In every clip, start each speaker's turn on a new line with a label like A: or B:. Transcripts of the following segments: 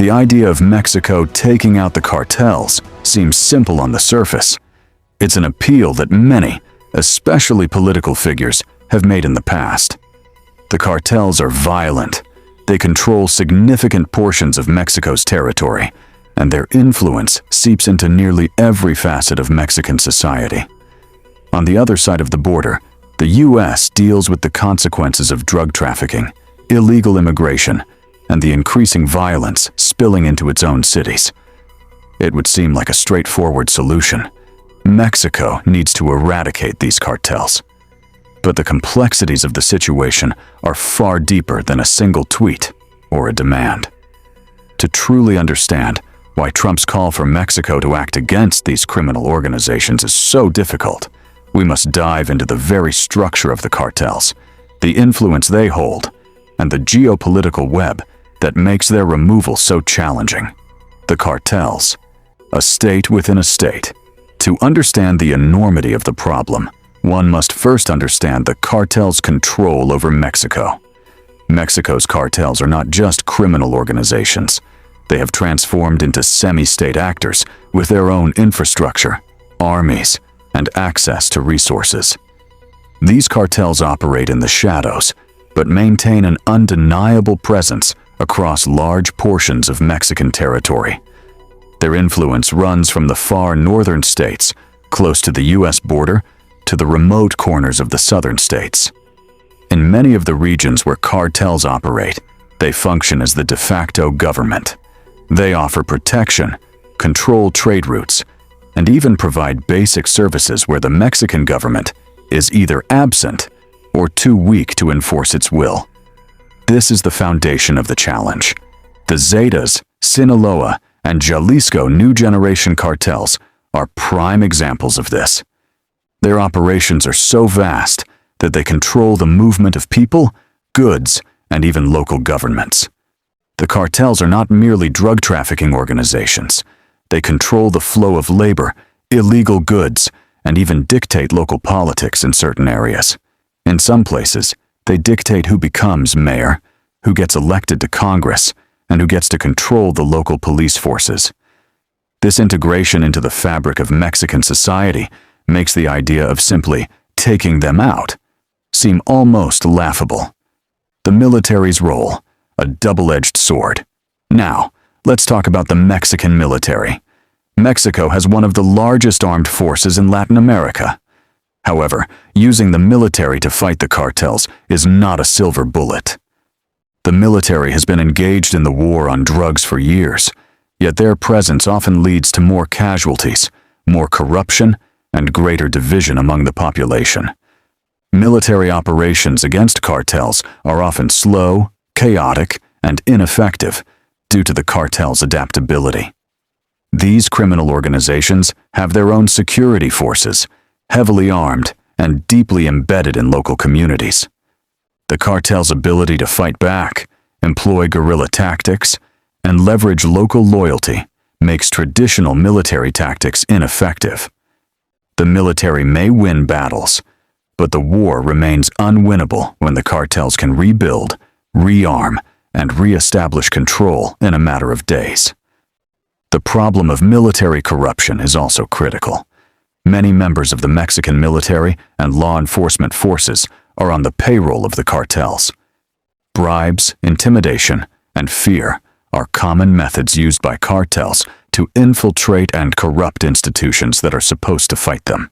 A: The idea of Mexico taking out the cartels seems simple on the surface. It's an appeal that many, especially political figures, have made in the past. The cartels are violent. They control significant portions of Mexico's territory, and their influence seeps into nearly every facet of Mexican society. On the other side of the border, the U.S. deals with the consequences of drug trafficking, illegal immigration, and the increasing violence spilling into its own cities. It would seem like a straightforward solution. Mexico needs to eradicate these cartels. But the complexities of the situation are far deeper than a single tweet or a demand. To truly understand why Trump's call for Mexico to act against these criminal organizations is so difficult, we must dive into the very structure of the cartels, the influence they hold, and the geopolitical web that makes their removal so challenging. The cartels, a state within a state. To understand the enormity of the problem, one must first understand the cartel's control over Mexico. Mexico's cartels are not just criminal organizations. They have transformed into semi-state actors with their own infrastructure, armies, and access to resources. These cartels operate in the shadows, but maintain an undeniable presence across large portions of Mexican territory. Their influence runs from the far northern states, close to the U.S. border, to the remote corners of the southern states. In many of the regions where cartels operate, they function as the de facto government. They offer protection, control trade routes, and even provide basic services where the Mexican government is either absent or too weak to enforce its will. This is the foundation of the challenge. The Zetas, Sinaloa, and Jalisco New Generation cartels are prime examples of this. Their operations are so vast that they control the movement of people, goods, and even local governments. The cartels are not merely drug trafficking organizations. They control the flow of labor, illegal goods, and even dictate local politics in certain areas. In some places, they dictate who becomes mayor, who gets elected to Congress, and who gets to control the local police forces. This integration into the fabric of Mexican society makes the idea of simply taking them out seem almost laughable. The military's role, a double-edged sword. Now, let's talk about the Mexican military. Mexico has one of the largest armed forces in Latin America. However, using the military to fight the cartels is not a silver bullet. The military has been engaged in the war on drugs for years, yet their presence often leads to more casualties, more corruption, and greater division among the population. Military operations against cartels are often slow, chaotic, and ineffective due to the cartel's adaptability. These criminal organizations have their own security forces, heavily armed and deeply embedded in local communities. The cartel's ability to fight back, employ guerrilla tactics, and leverage local loyalty makes traditional military tactics ineffective. The military may win battles, but the war remains unwinnable when the cartels can rebuild, rearm, and re-establish control in a matter of days. The problem of military corruption is also critical. Many members of the Mexican military and law enforcement forces are on the payroll of the cartels. Bribes, intimidation, and fear are common methods used by cartels to infiltrate and corrupt institutions that are supposed to fight them.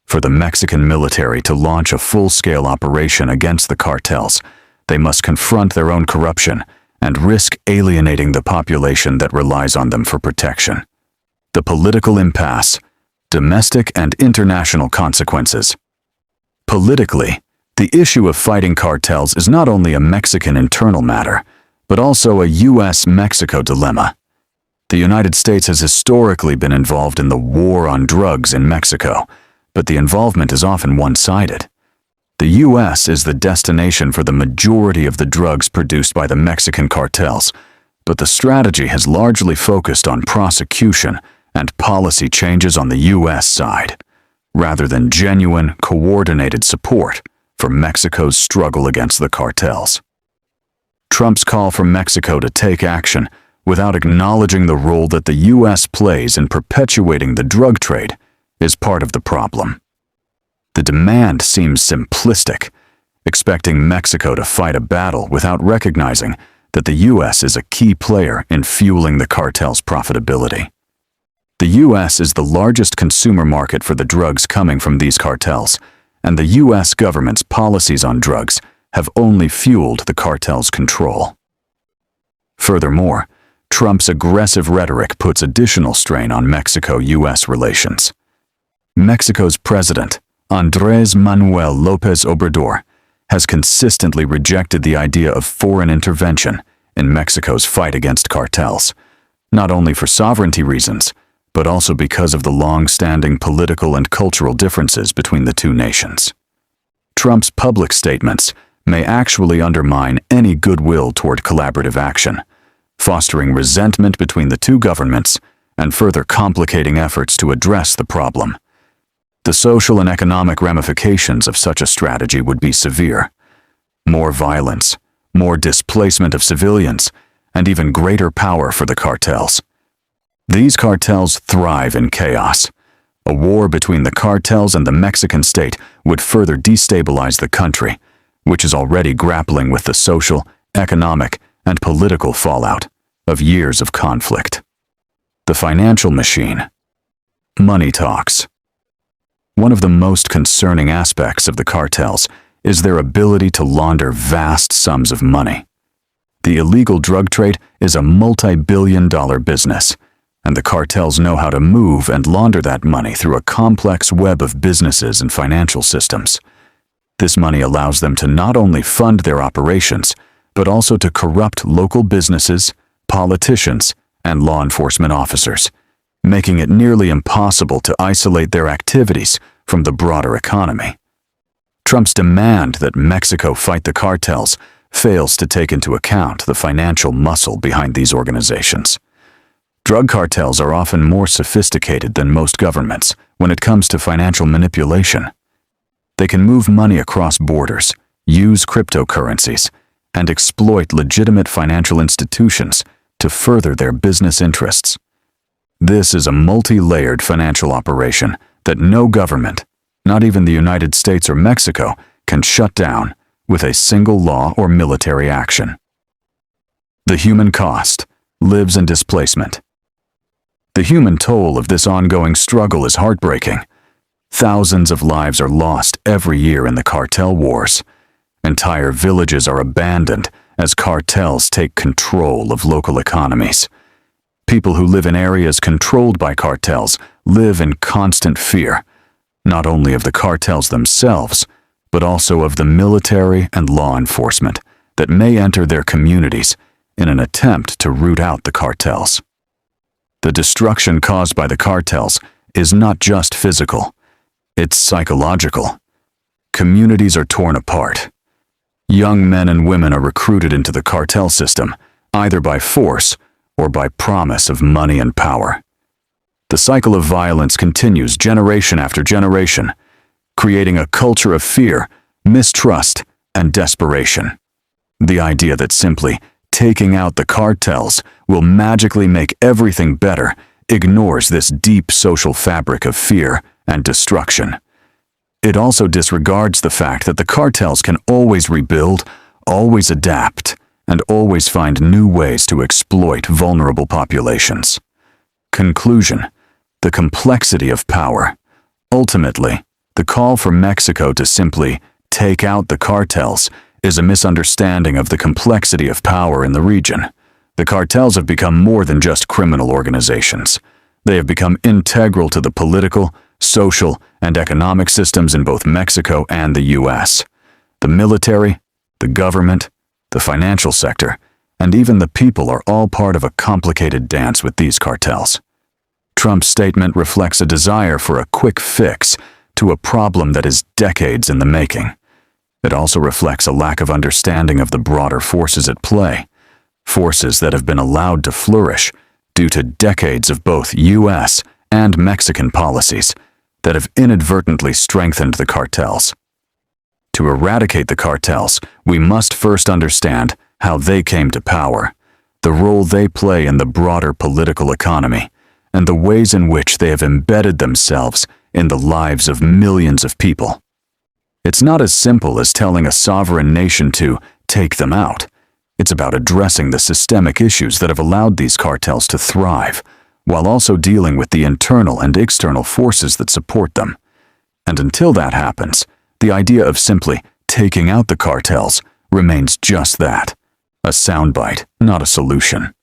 A: For the Mexican military to launch a full-scale operation against the cartels, they must confront their own corruption and risk alienating the population that relies on them for protection. The political impasse, domestic and international consequences. Politically, the issue of fighting cartels is not only a Mexican internal matter, but also a U.S.-Mexico dilemma. The United States has historically been involved in the war on drugs in Mexico, but the involvement is often one-sided. The U.S. is the destination for the majority of the drugs produced by the Mexican cartels, but the strategy has largely focused on prosecution and policy changes on the U.S. side, rather than genuine, coordinated support for Mexico's struggle against the cartels. Trump's call for Mexico to take action without acknowledging the role that the U.S. plays in perpetuating the drug trade is part of the problem. The demand seems simplistic, expecting Mexico to fight a battle without recognizing that the U.S. is a key player in fueling the cartel's profitability. The U.S. is the largest consumer market for the drugs coming from these cartels, and the U.S. government's policies on drugs have only fueled the cartel's control. Furthermore, Trump's aggressive rhetoric puts additional strain on Mexico-U.S. relations. Mexico's president, Andrés Manuel López Obrador, has consistently rejected the idea of foreign intervention in Mexico's fight against cartels, not only for sovereignty reasons, but also because of the long-standing political and cultural differences between the two nations. Trump's public statements may actually undermine any goodwill toward collaborative action, fostering resentment between the two governments and further complicating efforts to address the problem. The social and economic ramifications of such a strategy would be severe. More violence, more displacement of civilians, and even greater power for the cartels. These cartels thrive in chaos. A war between the cartels and the Mexican state would further destabilize the country, which is already grappling with the social, economic, and political fallout of years of conflict. The financial machine. Money talks. One of the most concerning aspects of the cartels is their ability to launder vast sums of money. The illegal drug trade is a multi-billion-dollar business, and the cartels know how to move and launder that money through a complex web of businesses and financial systems. This money allows them to not only fund their operations, but also to corrupt local businesses, politicians, and law enforcement officers, making it nearly impossible to isolate their activities from the broader economy. Trump's demand that Mexico fight the cartels fails to take into account the financial muscle behind these organizations. Drug cartels are often more sophisticated than most governments when it comes to financial manipulation. They can move money across borders, use cryptocurrencies, and exploit legitimate financial institutions to further their business interests. This is a multi-layered financial operation that no government, not even the United States or Mexico, can shut down with a single law or military action. The human cost, lives and displacement. The human toll of this ongoing struggle is heartbreaking. Thousands of lives are lost every year in the cartel wars. Entire villages are abandoned as cartels take control of local economies. People who live in areas controlled by cartels live in constant fear, not only of the cartels themselves, but also of the military and law enforcement that may enter their communities in an attempt to root out the cartels. The destruction caused by the cartels is not just physical, it's psychological. Communities are torn apart. Young men and women are recruited into the cartel system, either by force or by promise of money and power. The cycle of violence continues generation after generation, creating a culture of fear, mistrust, and desperation. The idea that simply taking out the cartels will magically make everything better ignores this deep social fabric of fear and destruction. It also disregards the fact that the cartels can always rebuild, always adapt, and always find new ways to exploit vulnerable populations. Conclusion: the complexity of power. Ultimately, the call for Mexico to simply take out the cartels is a misunderstanding of the complexity of power in the region. The cartels have become more than just criminal organizations. They have become integral to the political, social, and economic systems in both Mexico and the U.S. The military, the government, the financial sector, and even the people are all part of a complicated dance with these cartels. Trump's statement reflects a desire for a quick fix to a problem that is decades in the making. It also reflects a lack of understanding of the broader forces at play, forces that have been allowed to flourish due to decades of both U.S. and Mexican policies that have inadvertently strengthened the cartels. To eradicate the cartels, we must first understand how they came to power. the role they play in the broader political economy, and the ways in which they have embedded themselves in the lives of millions of people. It's not as simple as telling a sovereign nation to take them out. It's about addressing the systemic issues that have allowed these cartels to thrive, while also dealing with the internal and external forces that support them. And until that happens, the idea of simply taking out the cartels remains just that, a soundbite, not a solution.